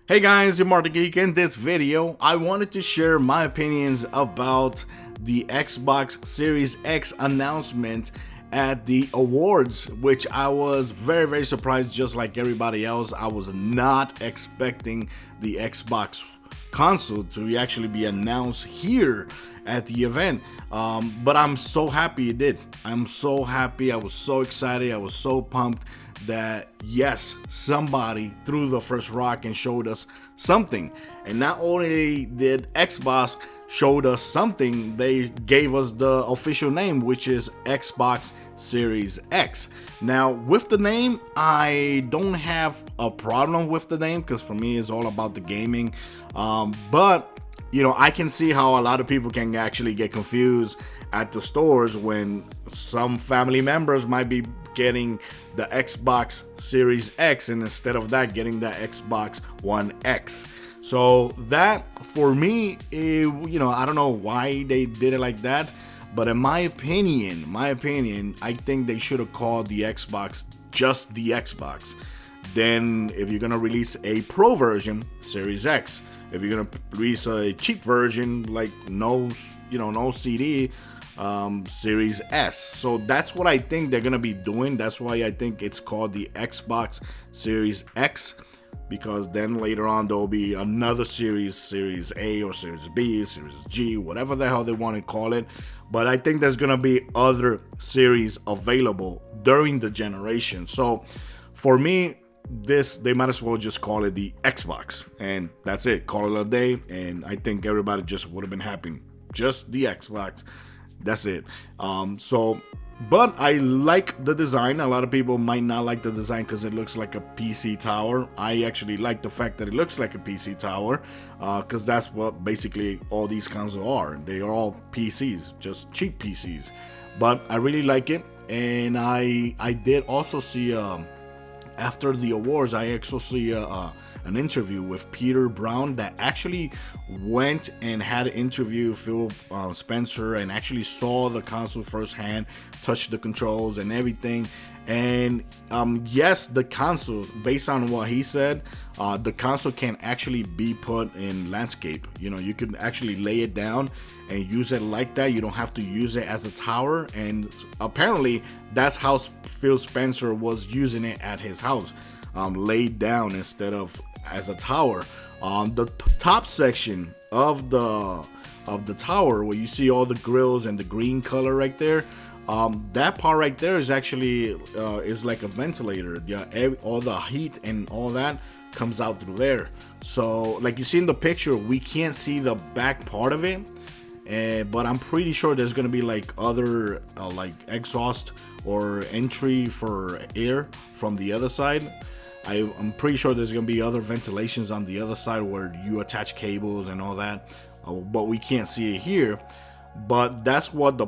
Hey guys, I'm Martin Geek. In this video, I wanted to share my opinions about the Xbox Series X announcement at the awards, which I was very surprised. Just like everybody else, I was not expecting the Xbox console to actually be announced here at the event. But I'm so happy it did. I'm so happy. I was so excited. I was so pumped that yes, somebody threw the first rock and showed us something. And not only did Xbox showed us something, they gave us the official name, which is Xbox Series X. Now, with the name, I don't have a problem with the name because for me, it's all about the gaming. But you know, I can see how a lot of people can actually get confused at the stores when some family members might be getting the Xbox Series X and instead of that getting the Xbox One X. So that for me, I don't know why they did it like that, but in my opinion, I think they should have called the Xbox just the Xbox. Then if you're gonna release a pro version, Series X. If you're gonna release a cheap version like no CD, Series S. So that's what I think they're gonna be doing. That's why I think it's called the Xbox Series X, because then later on there'll be another Series A or Series B, Series G, whatever the hell they want to call it. But I think there's gonna be other series available during the generation. So for me, they might as well just call it the Xbox, and that's it. Call it a day, and I think everybody just would have been happy. Just the Xbox. That's it. But I like the design. A lot of people might not like the design because it looks like a PC tower. I actually like the fact that it looks like a PC tower, because that's what basically all these consoles are. They are all PCs, just cheap PCs. But I really like it, and I did also see after the awards, I actually see an interview with Peter Brown that actually went and had an interview Phil Spencer and actually saw the console firsthand, touched the controls and everything. And yes, the consoles, based on what he said, the console can actually be put in landscape. You know, you can actually lay it down and use it like that. You don't have to use it as a tower. And apparently that's how Phil Spencer was using it at his house, laid down instead of as a tower. The top section of the tower, where you see all the grills and the green color right there, that part right there is actually is like a ventilator. Yeah, all the heat and all that comes out through there. So like you see in the picture, we can't see the back part of it, but I'm pretty sure there's gonna be like other like exhaust or entry for air from the other side. I'm pretty sure there's gonna be other ventilations on the other side where you attach cables and all that, but we can't see it here. But that's what the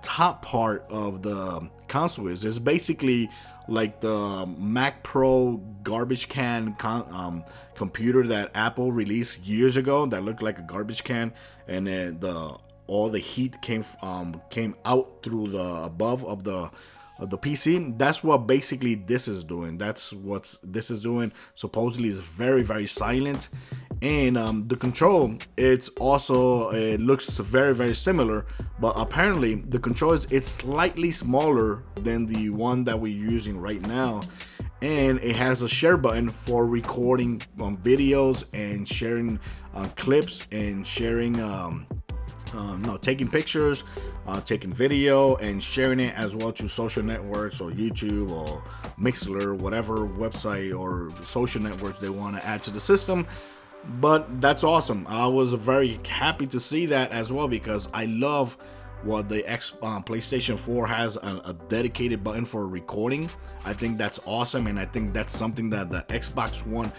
top part of the console is. It's basically like the Mac Pro garbage can computer that Apple released years ago that looked like a garbage can, and then all the heat came out through the above of the PC. That's what basically this is doing. That's what this is doing. Supposedly it's very silent, and the control, it's also, it looks very similar, but apparently the control it's slightly smaller than the one that we're using right now, and it has a share button for recording videos and sharing clips and sharing taking pictures, taking video and sharing it as well to social networks or YouTube or Mixler, whatever website or social networks they want to add to the system. But that's awesome. I was very happy to see that as well, because I love what the PlayStation 4 has a dedicated button for recording. I think that's awesome, and I think that's something that the Xbox One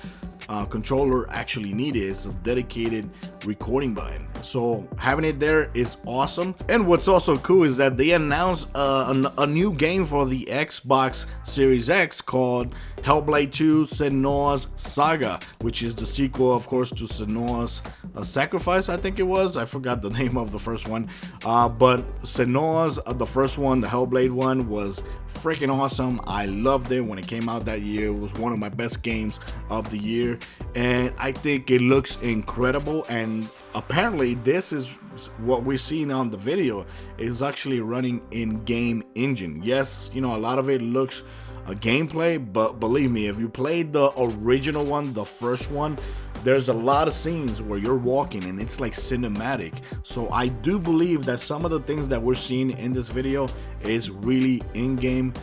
controller actually needed, is a dedicated recording button. So having it there is awesome. And what's also cool is that they announced a new game for the Xbox Series X called Hellblade 2: Senua's Saga, which is the sequel, of course, to Senua's Sacrifice, I think it was. I forgot the name of the first one. But Senua's, the first one, the Hellblade one, was freaking awesome. I loved it when it came out that year. It was one of my best games of the year, and I think it looks incredible. And apparently this is what we're seeing on the video is actually running in game engine. Yes, you know, a lot of it looks a gameplay, but believe me, if you played the original one, the first one, there's a lot of scenes where you're walking and it's like cinematic. So I do believe that some of the things that we're seeing in this video is really in-game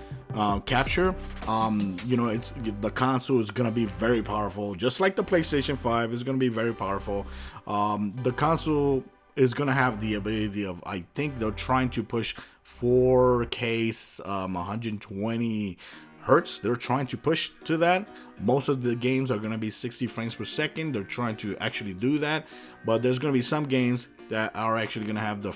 capture. You know, it's the console is gonna be very powerful, just like the PlayStation 5 is gonna be very powerful. The console is gonna have the ability of, I think they're trying to push 4K 120 hertz. They're trying to push to that. Most of the games are going to be 60 frames per second. They're trying to actually do that, but there's going to be some games that are actually going to have the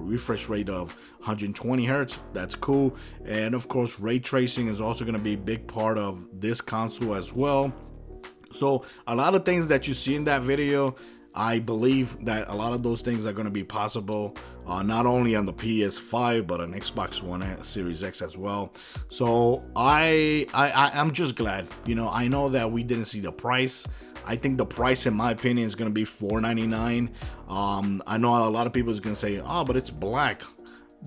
refresh rate of 120 hertz. That's cool. And of course, ray tracing is also going to be a big part of this console as well. So a lot of things that you see in that video, I believe that a lot of those things are going to be possible, not only on the PS5 but on Xbox One Series X as well. So I'm just glad. You know, I know that we didn't see the price. I think the price, in my opinion, is going to be $499. I know a lot of people is going to say, oh, but it's black.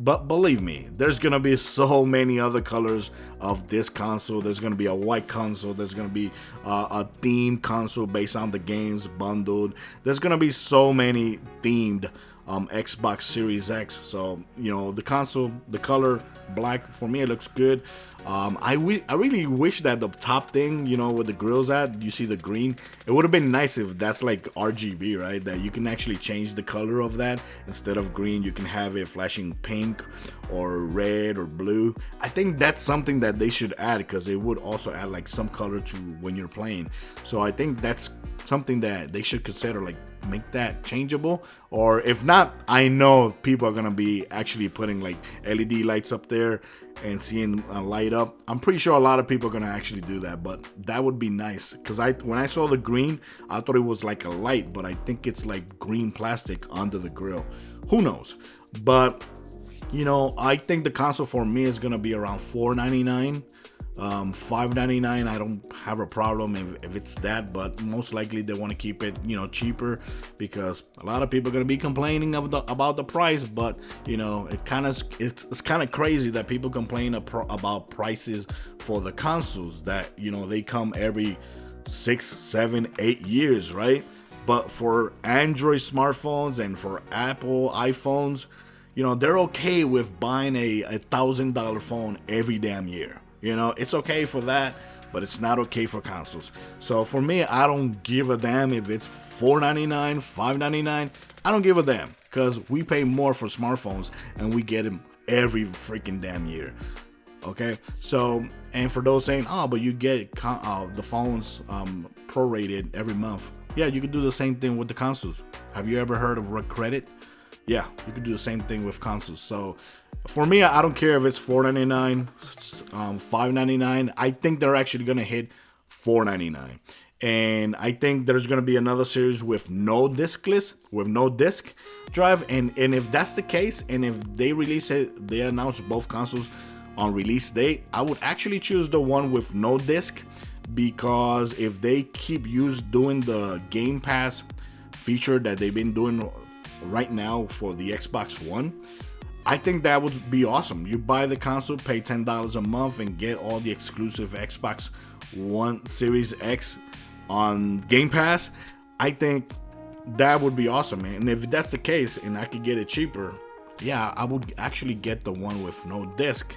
But believe me, there's going to be so many other colors of this console. There's going to be a white console. There's going to be a themed console based on the games bundled. There's going to be so many themed Xbox Series X. So, you know, the console, the color black, for me, it looks good. I really wish that the top thing, you know, where the grill's at, you see the green, it would have been nice if that's like RGB, right? That you can actually change the color of that. Instead of green, you can have it flashing pink or red or blue. I think that's something that they should add, because it would also add like some color to when you're playing. So I think that's something that they should consider, like make that changeable. Or if not, I know people are gonna be actually putting like LED lights up there and seeing light up. I'm pretty sure a lot of people are gonna actually do that, but that would be nice, because when I saw the green, I thought it was like a light, but I think it's like green plastic under the grill. Who knows? But you know, I think the console for me is gonna be around $499. $599, I don't have a problem if it's that, but most likely they want to keep it, you know, cheaper, because a lot of people are going to be complaining about the price. But you know, it's kind of crazy that people complain about prices for the consoles that, you know, they come every 6, 7, 8 years, right? But for Android smartphones and for Apple iPhones, you know, they're okay with buying a $1,000 phone every damn year. You know, it's okay for that, but it's not okay for consoles. So for me, I don't give a damn if it's $499, $599. I don't give a damn, because we pay more for smartphones and we get them every freaking damn year. Okay, so, and for those saying, oh, but you get the phones prorated every month. Yeah, you can do the same thing with the consoles. Have you ever heard of credit? Yeah, you can do the same thing with consoles. So for me, I don't care if it's $499, $599. I think they're actually gonna hit $499, and I think there's gonna be another series with no disc drive. And if that's the case, and if they release it, they announce both consoles on release date, I would actually choose the one with no disc, because if they keep doing the Game Pass feature that they've been doing right now for the Xbox One, I think that would be awesome. You buy the console, pay $10 a month, and get all the exclusive Xbox One Series X on Game Pass. I think that would be awesome, man. And if that's the case and I could get it cheaper, yeah, I would actually get the one with no disc,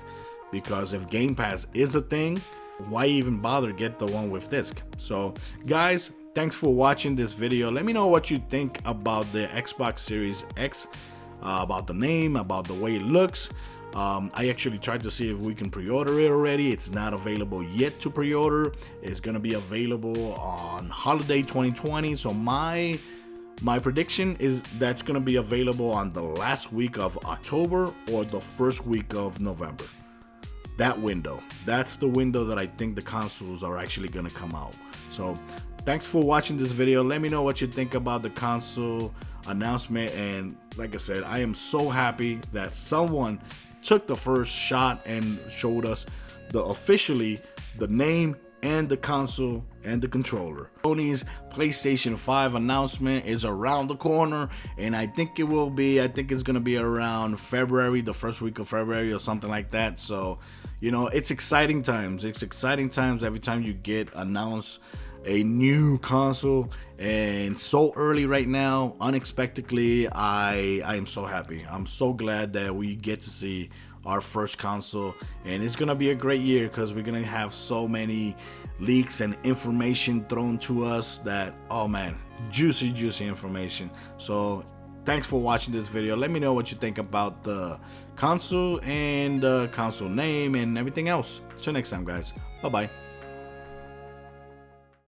because if Game Pass is a thing, why even bother get the one with disc? So guys, thanks for watching this video. Let me know what you think about the Xbox Series X, about the name, about the way it looks. I actually tried to see if we can pre-order it already. It's not available yet to pre-order. It's gonna be available on holiday 2020. So my prediction is that's gonna be available on the last week of October or the first week of November. That window, that's the window that I think the consoles are actually gonna come out. So thanks for watching this video. Let me know what you think about the console announcement. And like I said, I am so happy that someone took the first shot and showed us officially the name and the console and the controller. Sony's PlayStation 5 announcement is around the corner, and I think it's gonna be around February, the first week of February or something like that. So, you know, it's exciting times. It's exciting times every time you get announced a new console, and so early right now, unexpectedly. I am so happy. I'm so glad that we get to see our first console, and it's gonna be a great year because we're gonna have so many leaks and information thrown to us that, oh man, juicy information. So thanks for watching this video. Let me know what you think about the console and the console name and everything else. Till next time, guys. Bye bye.